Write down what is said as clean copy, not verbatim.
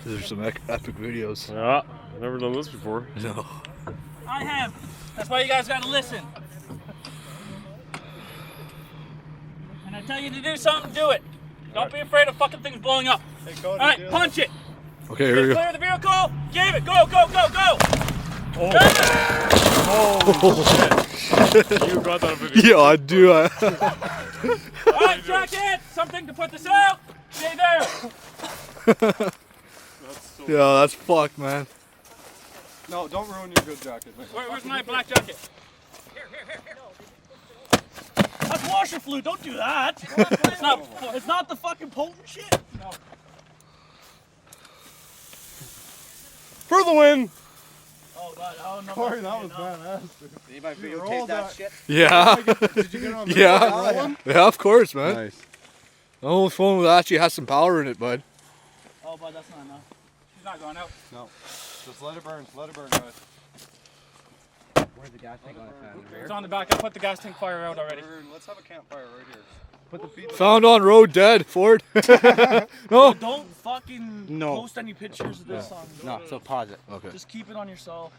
These are some epic videos. Yeah, I've never done this before. No. I have. That's why you guys gotta listen. And I tell you to do something, do it. Don't be afraid of fucking things blowing up. All right, punch it. Okay, here we go. Clear the vehicle. Give it. Go, go, go, go. Oh, shit. You got that video. Yeah, I do. All right, jacket. Something to put this out. Stay there. Yeah, that's fucked, man. No, don't ruin your good jacket, man. Where's my black jacket? Here. That's washer fluid. Don't do that. It's not the fucking potent shit. No. For the win! Oh god, oh no. Corey, that was badass. Anybody videotape that shit? Yeah. Did you get on video? Yeah. Yeah, of course, man. Nice. The whole phone actually has some power in it, bud. Oh, but that's not enough. She's not going out. No. Just let it burn, guys. Where's the gas tank on the fan? It's on the back. I put the gas tank fire out already. Let's have a campfire right here. Put the feet. Found on road dead, Ford. No. Don't fucking post any pictures of this on. No, so pause it. Okay. Just keep it on yourself.